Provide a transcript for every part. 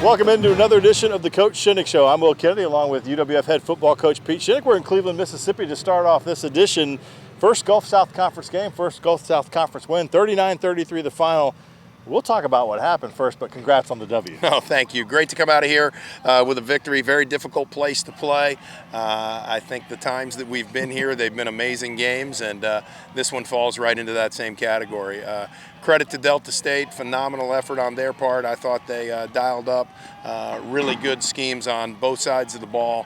Welcome into another edition of the Coach Shinnick Show. I'm Will Kennedy along with UWF head football coach Pete Shinnick. We're in Cleveland, Mississippi to start off this edition. First Gulf South Conference game, first Gulf South Conference win, 39-33 the final. We'll talk about what happened first, but congrats on the W. Oh, thank you. Great to come out of here with a victory. Very difficult place to play. I think the times that we've been here, they've been amazing games, and this one falls right into that same category. Credit to Delta State, phenomenal effort on their part. I thought they dialed up really good schemes on both sides of the ball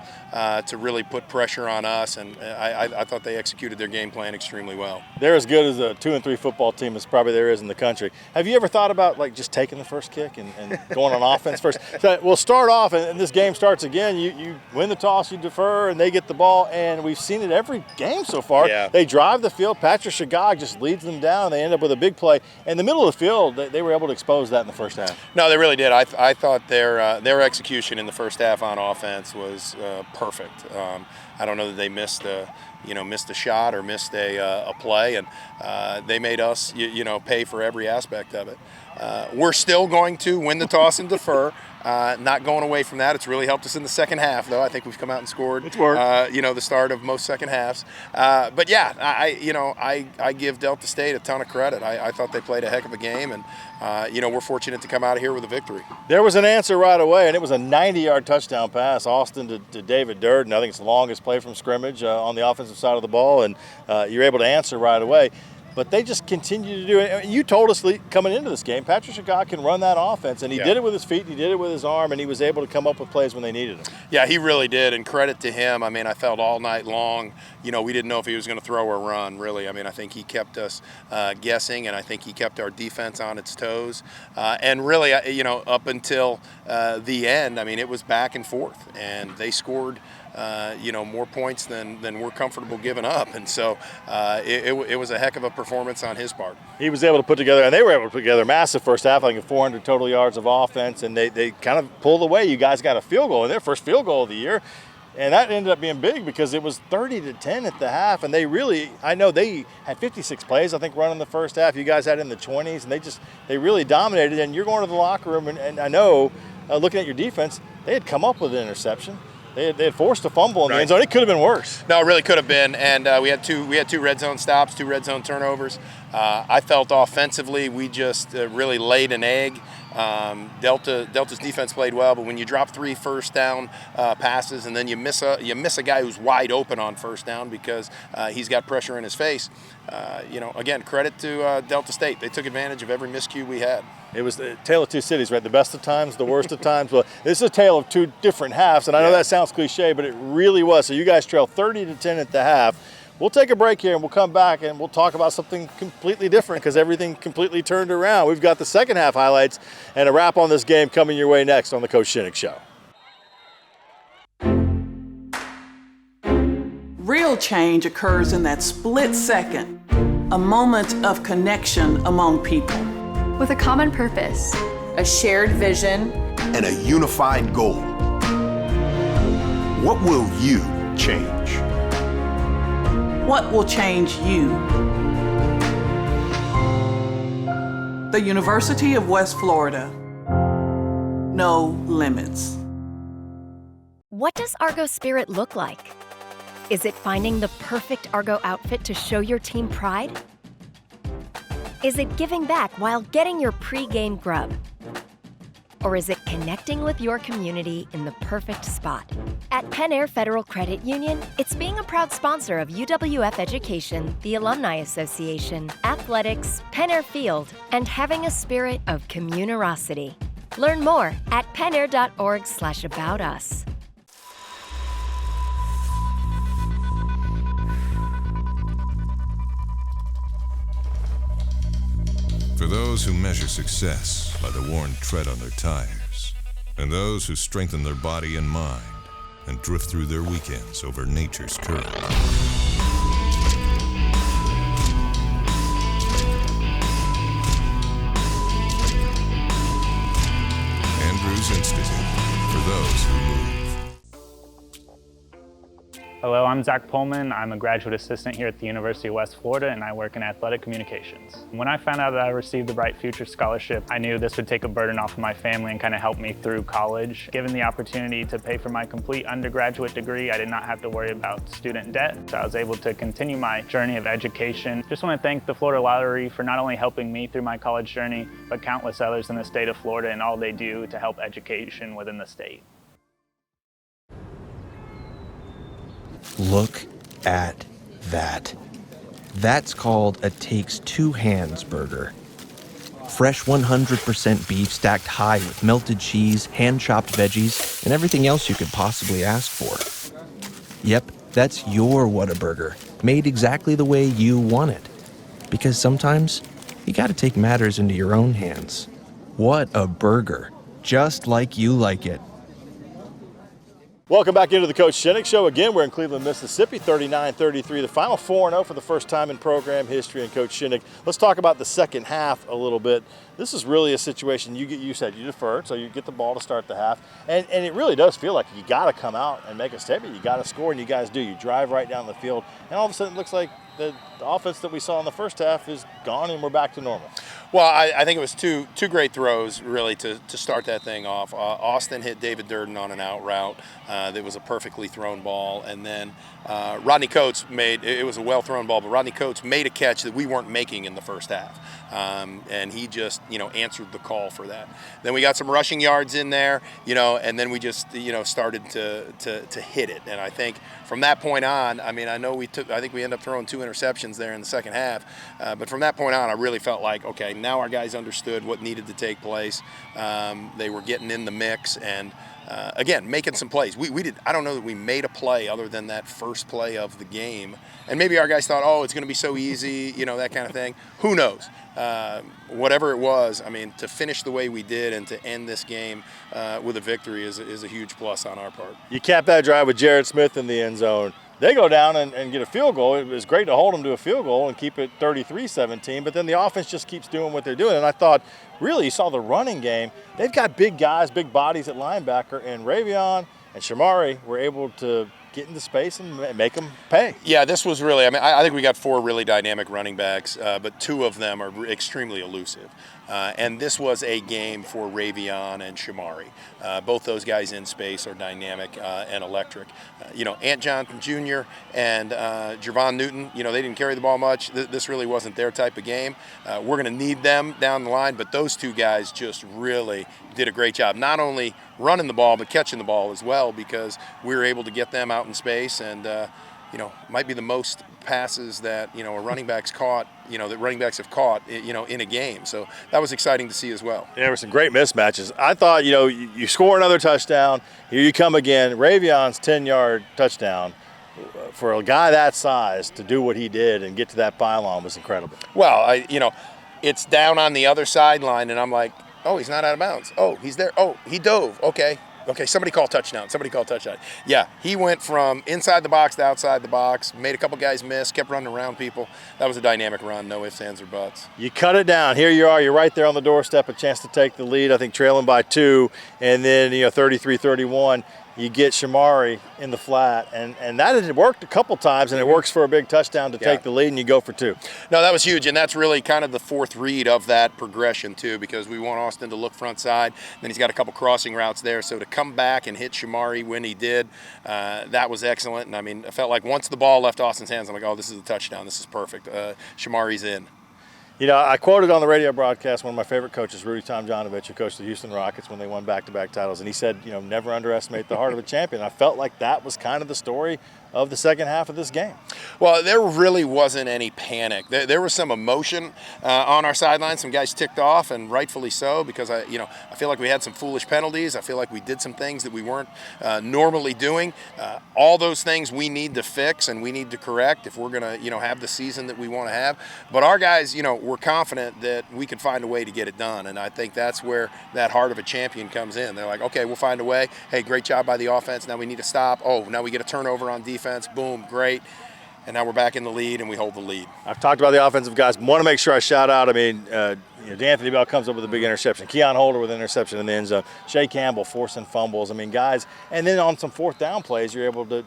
to really put pressure on us, and I thought they executed their game plan extremely well. They're as good as a 2-3 football team as probably there is in the country. Have you ever thought about like just taking the first kick and going on offense first? So we'll start off, and this game starts again. You win the toss, you defer, and they get the ball, and we've seen it every game so far. Yeah. They drive the field. Patrick Shagag just leads them down. They end up with a big play. In the middle of the field, they were able to expose that in the first half. No, they really did. I thought their execution in the first half on offense was perfect. I don't know that they missed a shot or missed a play, and they made us pay for every aspect of it. We're still going to win the toss and defer. Not going away from that. It's really helped us in the second half, though. I think we've come out and scored. It's worked. The start of most second halves. But yeah, I give Delta State a ton of credit. I thought they played a heck of a game, and we're fortunate to come out of here with a victory. There was an answer right away, and it was a 90-yard touchdown pass, Austin to David Durden. I think it's the longest play from scrimmage on the offensive side of the ball, and you're able to answer right away. But they just continue to do it. You told us coming into this game, Patrick Shagag can run that offense, and he did it with his feet, he did it with his arm, and he was able to come up with plays when they needed him. Yeah, he really did, and credit to him. I mean, I felt all night long, we didn't know if he was going to throw or run, really. I mean, I think he kept us guessing, and I think he kept our defense on its toes. And really, up until the end, I mean, it was back and forth, and they scored more points than we're comfortable giving up. And so it was a heck of a performance on his part. He was able to put together, and they were able to put together a massive first half, like 400 total yards of offense, and they kind of pulled away. You guys got a field goal in their first field goal of the year. And that ended up being big because it was 30-10 at the half, and I know they had 56 plays, I think, running the first half. You guys had in the 20s, and they really dominated. And you're going to the locker room, and I know, looking at your defense, they had come up with an interception. They had forced a fumble in the end zone. It could have been worse. No, it really could have been. And we had two red zone stops, 2 red zone turnovers. I felt offensively we just really laid an egg. Delta's defense played well, but when you drop 3 first down passes and then you miss a guy who's wide open on first down because he's got pressure in his face, again, credit to Delta State. They took advantage of every miscue we had. It was the tale of two cities, right? The best of times, the worst of times. Well, this is a tale of 2 different halves, and I know that sounds cliche, but it really was. So you guys trail 30-10 at the half. We'll take a break here, and we'll come back, and we'll talk about something completely different because everything completely turned around. We've got the second half highlights and a wrap on this game coming your way next on the Coach Shinnick Show. Real change occurs in that split second, a moment of connection among people. With a common purpose, a shared vision, and a unified goal. What will you change? What will change you? The University of West Florida. No limits. What does Argos spirit look like? Is it finding the perfect Argo outfit to show your team pride? Is it giving back while getting your pre-game grub? Or is it connecting with your community in the perfect spot? At Penn Air Federal Credit Union, it's being a proud sponsor of UWF Education, the Alumni Association, athletics, Penn Air Field, and having a spirit of communerosity. Learn more at pennair.org/about us. For those who measure success by the worn tread on their tires, and those who strengthen their body and mind and drift through their weekends over nature's curve. Andrews Institute, for those who move. Hello, I'm Zach Pullman. I'm a graduate assistant here at the University of West Florida, and I work in athletic communications. When I found out that I received the Bright Future Scholarship, I knew this would take a burden off of my family and kind of help me through college. Given the opportunity to pay for my complete undergraduate degree, I did not have to worry about student debt, so I was able to continue my journey of education. Just want to thank the Florida Lottery for not only helping me through my college journey, but countless others in the state of Florida and all they do to help education within the state. Look at that. That's called a takes two hands burger. Fresh 100% beef stacked high with melted cheese, hand-chopped veggies, and everything else you could possibly ask for. Yep, that's your Whataburger, made exactly the way you want it. Because sometimes, you gotta take matters into your own hands. What a burger, just like you like it. Welcome back into the Coach Shinnick Show. Again, we're in Cleveland, Mississippi, 39-33, the final 4-0 for the first time in program history. And Coach Shinnick, let's talk about the second half a little bit. This is really a situation you said you deferred, so you get the ball to start the half. And it really does feel like you got to come out and make a statement. You got to score, and you guys do. You drive right down the field, and all of a sudden it looks like the offense that we saw in the first half is gone, and we're back to normal. Well, I think it was two great throws, really, to start that thing off. Austin hit David Durden on an out route. That was a perfectly thrown ball. And then Rodney Coates it was a well-thrown ball, but Rodney Coates made a catch that we weren't making in the first half. And he just, answered the call for that. Then we got some rushing yards in there, and then we just, started to hit it. And I think from that point on, I think we ended up throwing 2 interceptions there in the second half. But from that point on, I really felt like, okay, now our guys understood what needed to take place. They were getting in the mix and, again, making some plays. I don't know that we made a play other than that first play of the game. And maybe our guys thought, it's going to be so easy, that kind of thing. Who knows? Whatever it was, to finish the way we did and to end this game with a victory is a huge plus on our part. You cap that drive with Jared Smith in the end zone. They go down and get a field goal. It was great to hold them to a field goal and keep it 33-17, but then the offense just keeps doing what they're doing. And I thought, really, you saw the running game. They've got big guys, big bodies at linebacker, and Ravion and Shamari were able to get into space and make them pay. Yeah, this was really, I think we got 4 really dynamic running backs, but 2 of them are extremely elusive. And this was a game for Ravion and Shamari. Both those guys in space are dynamic and electric. Ant Johnson Jr. and Javon Newton, they didn't carry the ball much. This really wasn't their type of game. We're going to need them down the line, but those 2 guys just really did a great job, not only running the ball, but catching the ball as well, because we were able to get them out in space and, might be the most passes that, a running back's caught, that running backs have caught, in a game. So that was exciting to see as well. There were some great mismatches. I thought, you score another touchdown, here you come again. Ravion's 10-yard touchdown for a guy that size to do what he did and get to that pylon was incredible. Well, it's down on the other sideline, and I'm like, oh, he's not out of bounds. Oh, he's there. Oh, he dove. Okay, somebody call touchdown. Yeah, he went from inside the box to outside the box, made a couple guys miss, kept running around people. That was a dynamic run, no ifs, ands, or buts. You cut it down. Here you are. You're right there on the doorstep, a chance to take the lead, I think trailing by 2, and then, 33-31. You get Shamari in the flat, and that had worked a couple times, and it works for a big touchdown to take the lead, and you go for 2. No, that was huge, and that's really kind of the 4th read of that progression, too, because we want Austin to look front side. Then he's got a couple crossing routes there, so to come back and hit Shamari when he did, that was excellent. And, I felt like once the ball left Austin's hands, I'm like, oh, this is a touchdown. This is perfect. Shamari's in. I quoted on the radio broadcast one of my favorite coaches, Rudy Tomjanovich, who coached the Houston Rockets when they won back-to-back titles, and he said, never underestimate the heart of a champion. I felt like that was kind of the story of the second half of this game. Well, there really wasn't any panic. There was some emotion on our sideline. Some guys ticked off, and rightfully so, because I feel like we had some foolish penalties. I feel like we did some things that we weren't normally doing. All those things we need to fix and we need to correct if we're going to, have the season that we want to have. But our guys, were confident that we could find a way to get it done, and I think that's where that heart of a champion comes in. They're like, okay, we'll find a way. Hey, great job by the offense. Now we need to stop. Oh, now we get a turnover on defense. Boom, great. And now we're back in the lead, and we hold the lead. I've talked about the offensive guys. Want to make sure I shout out, D'Anthony Bell comes up with a big interception. Keon Holder with an interception in the end zone. Shea Campbell forcing fumbles. Guys. And then on some 4th down plays, you're able to,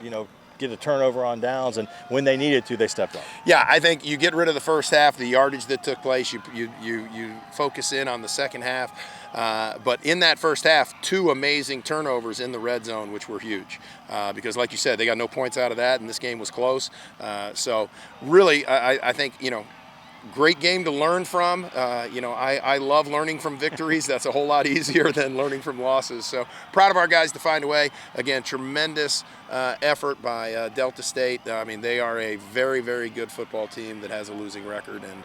get a turnover on downs, and when they needed to, they stepped up. Yeah, I think you get rid of the first half, the yardage that took place. You focus in on the second half. But in that first half, 2 amazing turnovers in the red zone, which were huge. Because like you said, they got no points out of that, and this game was close. So really, I think, great game to learn from. I love learning from victories. That's a whole lot easier than learning from losses. So proud of our guys to find a way. Again, tremendous effort by Delta State. They are a very, very good football team that has a losing record, and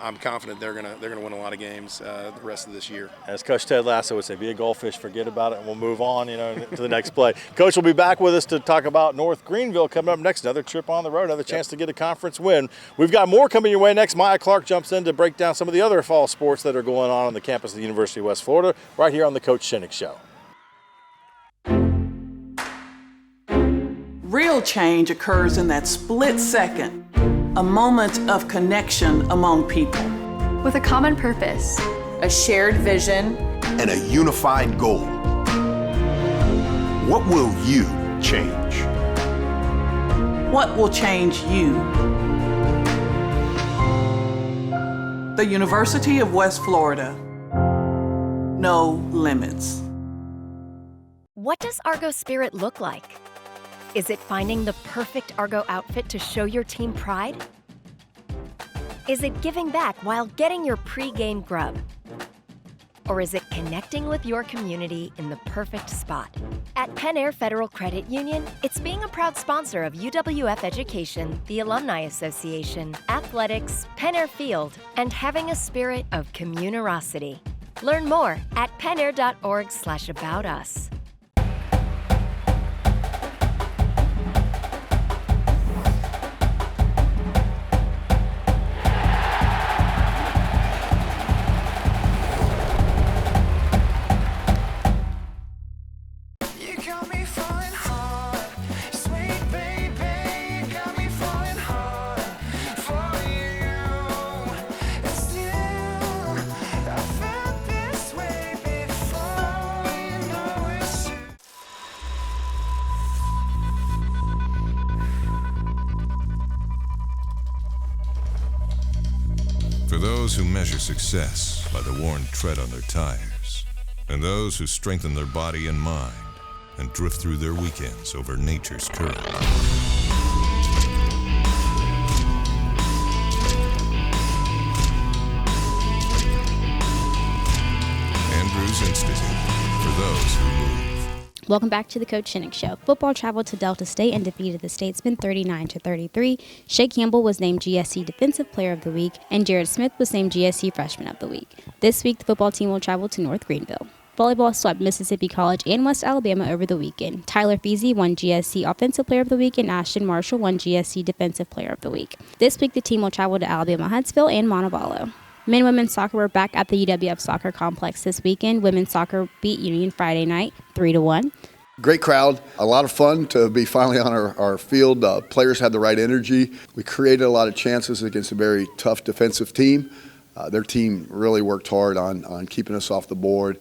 I'm confident they're gonna win a lot of games the rest of this year. As Coach Ted Lasso would say, be a goldfish, forget about it, and we'll move on, to the next play. Coach will be back with us to talk about North Greenville coming up next. Another trip on the road, another chance to get a conference win. We've got more coming your way next. Maya Clark jumps in to break down some of the other fall sports that are going on the campus of the University of West Florida, right here on the Coach Shinnick Show. Real change occurs in that split second, a moment of connection among people. With a common purpose, a shared vision, and a unified goal. What will you change? What will change you? The University of West Florida. No limits. What does Argos spirit look like? Is it finding the perfect Argo outfit to show your team pride? Is it giving back while getting your pre-game grub? Or is it connecting with your community in the perfect spot? At Penn Air Federal Credit Union, it's being a proud sponsor of UWF Education, the Alumni Association, athletics, Penn Air Field, and having a spirit of communerosity. Learn more at pennair.org/aboutus. For those who measure success by the worn tread on their tires, and those who strengthen their body and mind and drift through their weekends over nature's curve. Andrews Institute, for those who move. Welcome back to the Coach Shinnick Show. Football traveled to Delta State and defeated the Statesmen 39-33. Shea Campbell was named GSC Defensive Player of the Week, and Jared Smith was named GSC Freshman of the Week. This week, the football team will travel to North Greenville. Volleyball swept Mississippi College and West Alabama over the weekend. Tyler Feasy won GSC Offensive Player of the Week, and Ashton Marshall won GSC Defensive Player of the Week. This week, the team will travel to Alabama Huntsville and Montevallo. Men and women's soccer were back at the UWF Soccer Complex this weekend. Women's soccer beat Union Friday night 3-1. Great crowd, a lot of fun to be finally on our field. Players had the right energy. We created a lot of chances against a very tough defensive team. Their team really worked hard on keeping us off the board.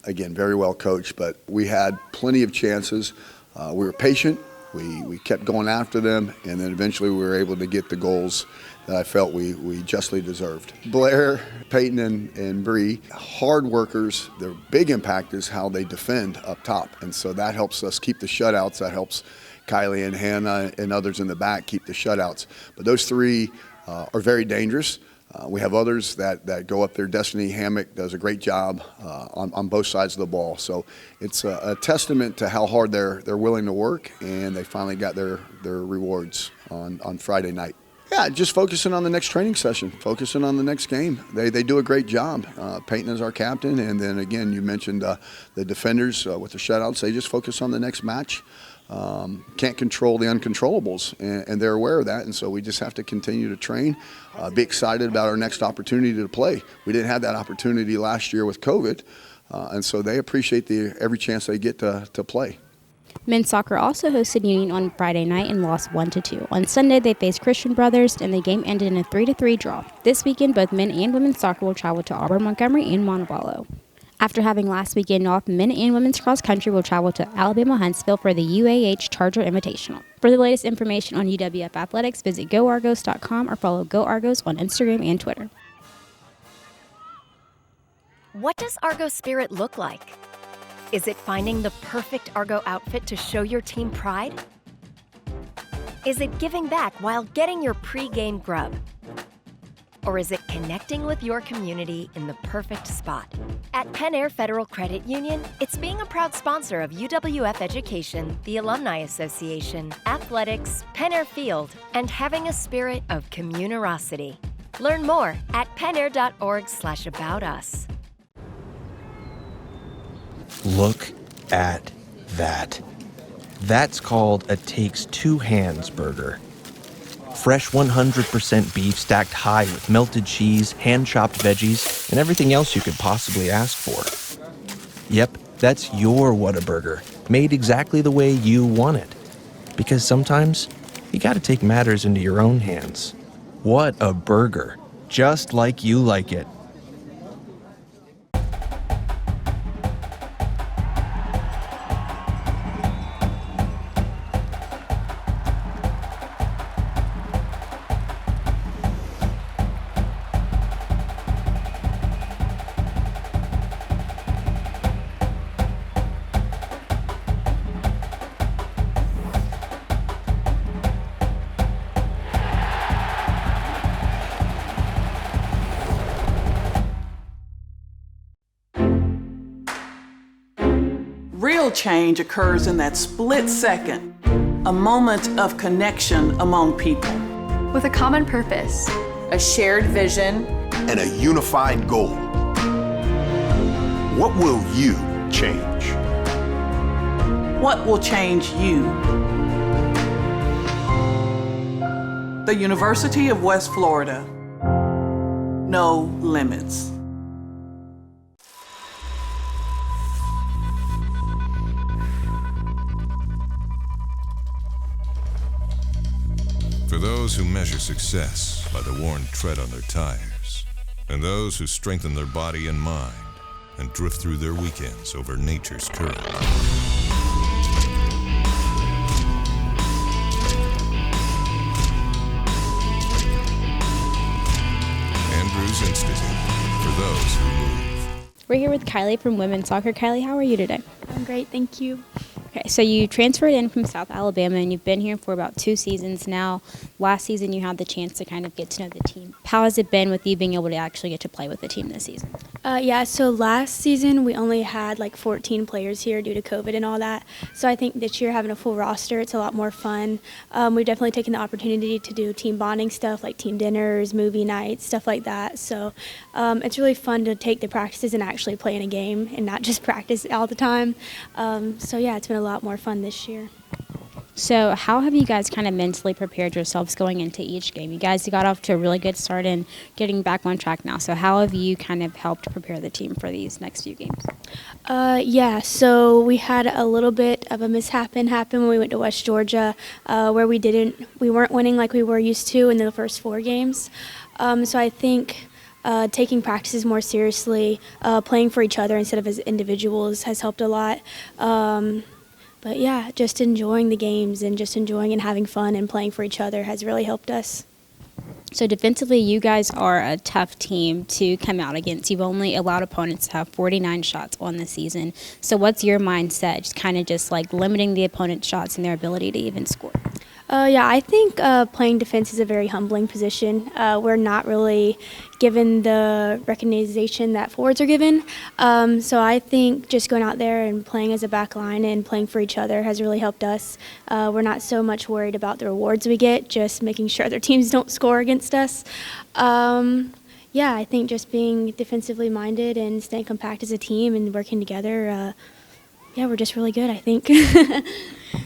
Again, very well coached, but we had plenty of chances. We were patient. We kept going after them, and then eventually we were able to get the goals that I felt we justly deserved. Blair, Peyton, and Bree, hard workers. Their big impact is how they defend up top, and so that helps us keep the shutouts. That helps Kylie and Hannah and others in the back keep the shutouts. But those three are very dangerous. We have others that go up there. Destiny Hammock does a great job on both sides of the ball. So it's a testament to how hard they're willing to work, and they finally got their rewards on Friday night. Yeah, just focusing on the next training session, focusing on the next game. They do a great job. Peyton is our captain, and then again, you mentioned the defenders with the shutouts. They just focus on the next match. Can't control the uncontrollables, and they're aware of that, and so we just have to continue to train, be excited about our next opportunity to play. We didn't have that opportunity last year with COVID, and so they appreciate every chance they get to play. Men's soccer also hosted Union on Friday night and lost 1-2. On Sunday, they faced Christian Brothers, and the game ended in a 3-3 draw. This weekend, both men and women's soccer will travel to Auburn, Montgomery, and Montevallo. After having last weekend off, men and women's cross country will travel to Alabama Huntsville for the UAH Charger Invitational. For the latest information on UWF athletics, visit goargos.com or follow Go Argos on Instagram and Twitter. What does Argo spirit look like? Is it finding the perfect Argo outfit to show your team pride? Is it giving back while getting your pre-game grub? Or is it connecting with your community in the perfect spot? At Penn Air Federal Credit Union, it's being a proud sponsor of UWF Education, the Alumni Association, athletics, Penn Air Field, and having a spirit of communerosity. Learn more at pennair.org/aboutus. Look at that. That's called a takes two hands burger. Fresh 100% beef stacked high with melted cheese, hand-chopped veggies, and everything else you could possibly ask for. Yep, that's your Whataburger, made exactly the way you want it. Because sometimes, you gotta take matters into your own hands. What a burger, just like you like it. Real change occurs in that split second, a moment of connection among people. With a common purpose, a shared vision, and a unified goal. What will you change? What will change you? The University of West Florida. No limits. For those who measure success by the worn tread on their tires, and those who strengthen their body and mind and drift through their weekends over nature's current. Andrews Institute, for those who move. We're here with Kylie from Women's Soccer. Kylie, how are you today? I'm great, thank you. Okay, so you transferred in from South Alabama, and you've been here for about 2 seasons now. Last season, you had the chance to kind of get to know the team. How has it been with you being able to actually get to play with the team this season? So last season, we only had like 14 players here due to COVID and all that. So I think this year, having a full roster, it's a lot more fun. We've definitely taken the opportunity to do team bonding stuff like team dinners, movie nights, stuff like that. So it's really fun to take the practices and actually play in a game and not just practice all the time. It's been a lot more fun this year. So how have you guys kind of mentally prepared yourselves going into each game? You guys got off to a really good start and getting back on track now. So how have you kind of helped prepare the team for these next few games? So we had a little bit of a mishap happen when we went to West Georgia, where we weren't winning like we were used to in the first 4 games. So I think taking practices more seriously, playing for each other instead of as individuals has helped a lot. But yeah, just enjoying the games and just enjoying and having fun and playing for each other has really helped us. So defensively, you guys are a tough team to come out against. You've only allowed opponents to have 49 shots on the season. So what's your mindset, just kind of just like limiting the opponent's shots and their ability to even score? I think playing defense is a very humbling position. We're not really given the recognition that forwards are given. So I think just going out there and playing as a back line and playing for each other has really helped us. We're not so much worried about the rewards we get, just making sure other teams don't score against us. I think just being defensively minded and staying compact as a team and working together, we're just really good, I think.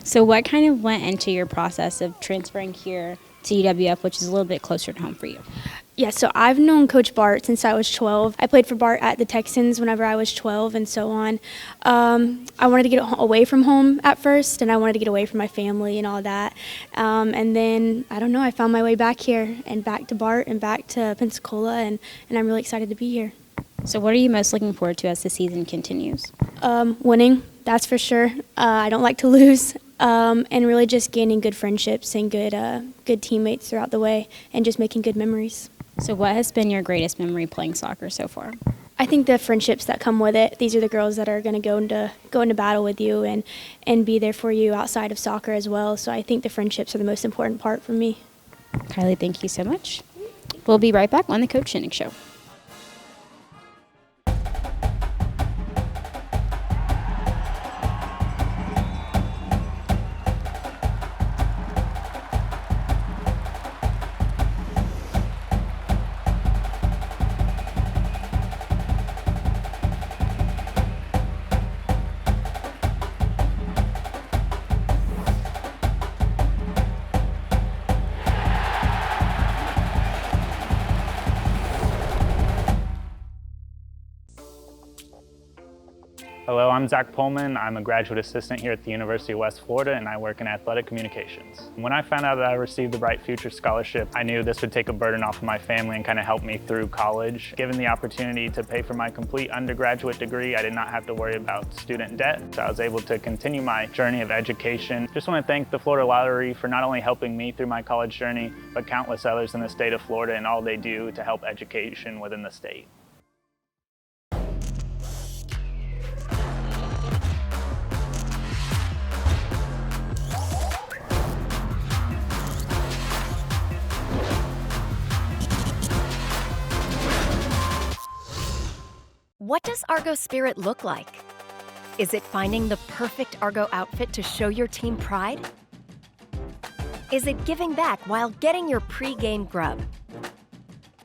So what kind of went into your process of transferring here to UWF, which is a little bit closer to home for you? Yeah, so I've known Coach Bart since I was 12. I played for Bart at the Texans whenever I was 12 and so on. I wanted to get away from home at first, and I wanted to get away from my family and all that. And then, I found my way back here and back to Bart and back to Pensacola, and I'm really excited to be here. So what are you most looking forward to as the season continues? Winning, that's for sure. I don't like to lose, and really just gaining good friendships and good teammates throughout the way, and just making good memories. So what has been your greatest memory playing soccer so far? I think the friendships that come with it. These are the girls that are going to go into battle with you and be there for you outside of soccer as well. So I think the friendships are the most important part for me. Kylie, thank you so much. We'll be right back on the Coach Shinnick Show. Hello, I'm Zach Pullman. I'm a graduate assistant here at the University of West Florida, and I work in athletic communications. When I found out that I received the Bright Future Scholarship, I knew this would take a burden off of my family and kind of help me through college. Given the opportunity to pay for my complete undergraduate degree, I did not have to worry about student debt, so I was able to continue my journey of education. Just want to thank the Florida Lottery for not only helping me through my college journey, but countless others in the state of Florida and all they do to help education within the state. What does Argos spirit look like? Is it finding the perfect Argo outfit to show your team pride? Is it giving back while getting your pre-game grub?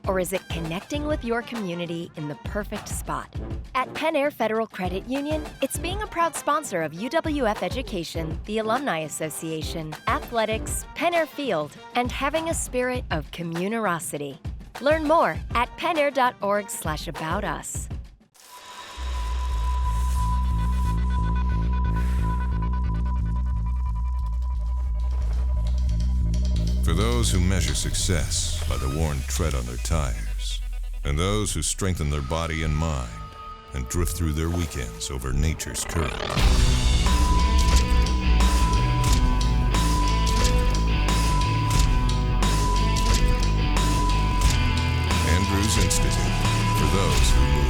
Or is it connecting with your community in the perfect spot? At Penn Air Federal Credit Union, it's being a proud sponsor of UWF Education, the Alumni Association, athletics, Penn Air Field, and having a spirit of communerosity. Learn more at pennair.org/aboutus. For those who measure success by the worn tread on their tires, and those who strengthen their body and mind and drift through their weekends over nature's current. Andrews Institute, for those who move.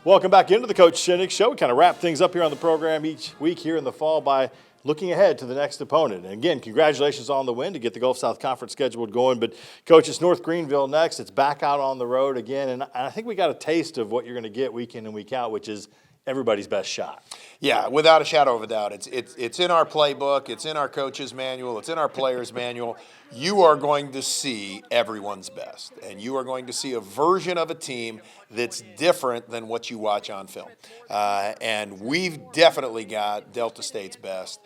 Welcome back into the Coach Shinnick Show. We kind of wrap things up here on the program each week here in the fall by looking ahead to the next opponent. And again, congratulations on the win to get the Gulf South Conference scheduled going. But, Coach, it's North Greenville next. It's back out on the road again. And I think we got a taste of what you're going to get week in and week out, which is everybody's best shot. Yeah, without a shadow of a doubt. It's in our playbook. It's in our coach's manual. It's in our player's manual. You are going to see everyone's best. And you are going to see a version of a team that's different than what you watch on film. And we've definitely got Delta State's best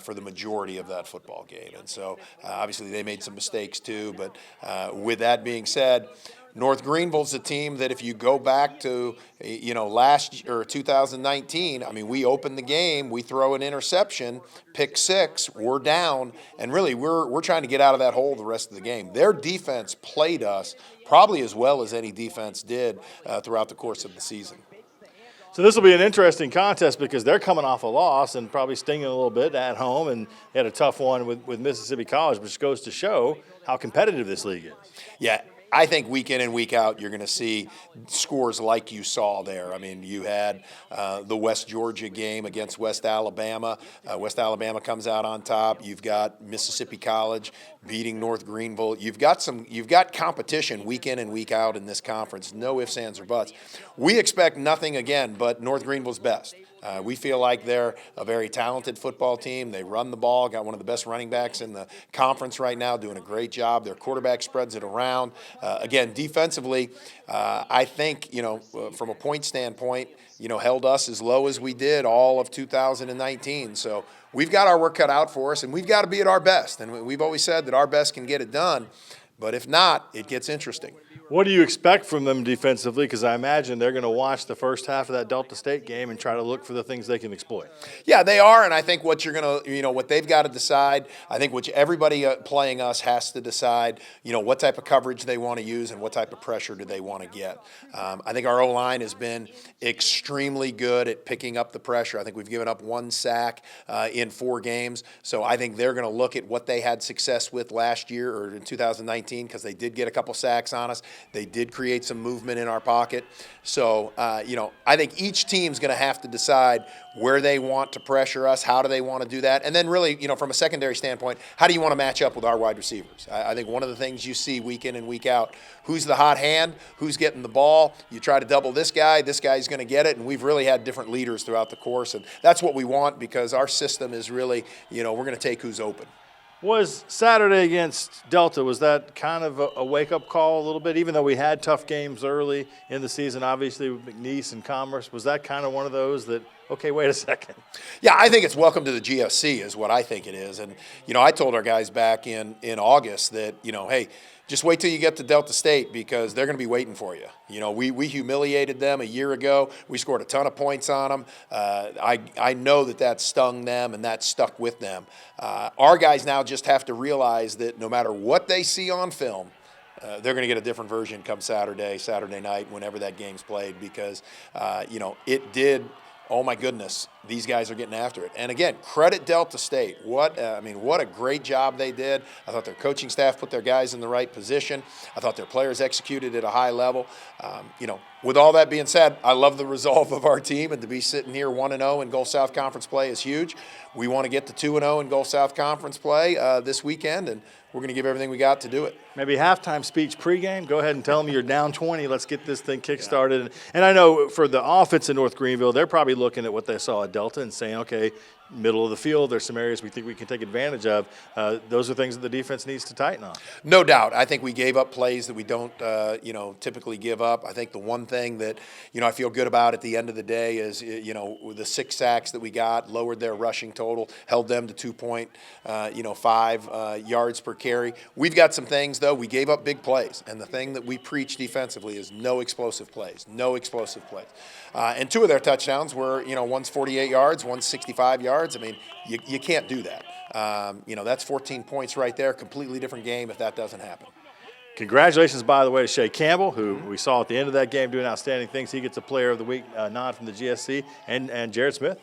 for the majority of that football game. And so, obviously, they made some mistakes too. But with that being said, North Greenville's a team that if you go back to, last year or 2019, I mean, we open the game, we throw an interception, pick six, we're down, and really we're trying to get out of that hole the rest of the game. Their defense played us probably as well as any defense did throughout the course of the season. So this will be an interesting contest because they're coming off a loss and probably stinging a little bit at home, and they had a tough one with Mississippi College, which goes to show how competitive this league is. Yeah. I think week in and week out, you're going to see scores like you saw there. I mean, you had the West Georgia game against West Alabama. West Alabama comes out on top. You've got Mississippi College beating North Greenville. You've got competition week in and week out in this conference. No ifs, ands, or buts. We expect nothing again but North Greenville's best. We feel like they're a very talented football team. They run the ball, got one of the best running backs in the conference right now, doing a great job. Their quarterback spreads it around. Again, defensively, I think, from a point standpoint, held us as low as we did all of 2019. So we've got our work cut out for us, and we've got to be at our best. And we've always said that our best can get it done. But if not, it gets interesting. What do you expect from them defensively? Because I imagine they're going to watch the first half of that Delta State game and try to look for the things they can exploit. Yeah, they are, and I think what you're going to, what they've got to decide, I think which everybody playing us has to decide, what type of coverage they want to use and what type of pressure do they want to get. I think our O-line has been extremely good at picking up the pressure. I think we've given up 1 sack in 4 games, so I think they're going to look at what they had success with last year or in 2019 because they did get a couple sacks on us. They did create some movement in our pocket. So, I think each team's going to have to decide where they want to pressure us, how do they want to do that, and then really, from a secondary standpoint, how do you want to match up with our wide receivers? I think one of the things you see week in and week out, who's the hot hand, who's getting the ball, you try to double this guy's going to get it, and we've really had different leaders throughout the course, and that's what we want because our system is really, we're going to take who's open. Was Saturday against Delta, was that kind of a wake-up call a little bit? Even though we had tough games early in the season, obviously with McNeese and Commerce, was that kind of one of those that, okay, wait a second? Yeah, I think it's welcome to the GFC is what I think it is. And, I told our guys back in August that, hey, just wait till you get to Delta State because they're going to be waiting for you. We humiliated them a year ago. We scored a ton of points on them. I know that stung them and that stuck with them. Our guys now just have to realize that no matter what they see on film, they're going to get a different version come Saturday night, whenever that game's played because, it did. Oh my goodness, these guys are getting after it. And again, credit Delta State. What a great job they did. I thought their coaching staff put their guys in the right position. I thought their players executed at a high level. With all that being said, I love the resolve of our team, and to be sitting here 1-0 in Gulf South Conference play is huge. We want to get to 2-0 in Gulf South Conference play this weekend, and we're going to give everything we got to do it. Maybe halftime speech pregame. Go ahead and tell them you're down 20. Let's get this thing kick-started. Yeah. And I know for the offense in North Greenville, they're probably looking at what they saw at Delta and saying, okay, middle of the field, there's some areas we think we can take advantage of. Those are things that the defense needs to tighten on. No doubt. I think we gave up plays that we don't, typically give up. I think the one thing that, I feel good about at the end of the day is, the 6 sacks that we got, lowered their rushing total, held them to 2.5 yards per carry. We've got some things, though. We gave up big plays, and the thing that we preach defensively is no explosive plays, and 2 of their touchdowns were, one's 48 yards, one's 65 yards. I mean, you can't do that. That's 14 points right there. Completely different game if that doesn't happen. Congratulations, by the way, to Shea Campbell, who we saw at the end of that game doing outstanding things. He gets a Player of the Week nod from the GSC, and Jared Smith,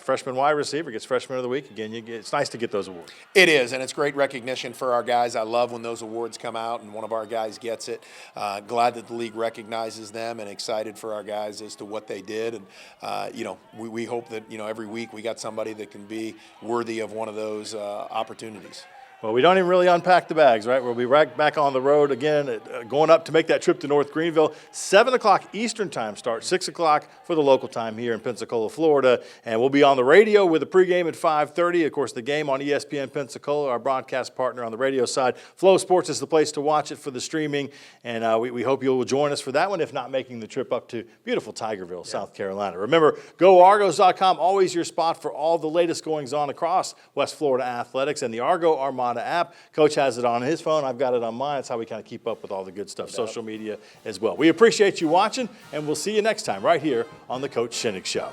freshman wide receiver, gets Freshman of the Week. Again, it's nice to get those awards. It is, and it's great recognition for our guys. I love when those awards come out and one of our guys gets it. Glad that the league recognizes them and excited for our guys as to what they did. And, we hope that, every week we got somebody that can be worthy of one of those opportunities. Well, we don't even really unpack the bags, right? We'll be right back on the road again, going up to make that trip to North Greenville. 7 o'clock Eastern time start, 6 o'clock for the local time here in Pensacola, Florida. And we'll be on the radio with a pregame at 5:30. Of course, the game on ESPN Pensacola, our broadcast partner on the radio side. Flow Sports is the place to watch it for the streaming. And we hope you'll join us for that one, if not making the trip up to beautiful Tigerville, South Carolina. Remember, GoArgos.com, always your spot for all the latest goings-on across West Florida athletics and the Argo Armada app. Coach has it on his phone. I've got it on mine. That's how we kind of keep up with all the good stuff, social media as well. We appreciate you watching, and we'll see you next time right here on the Coach Shinnick Show.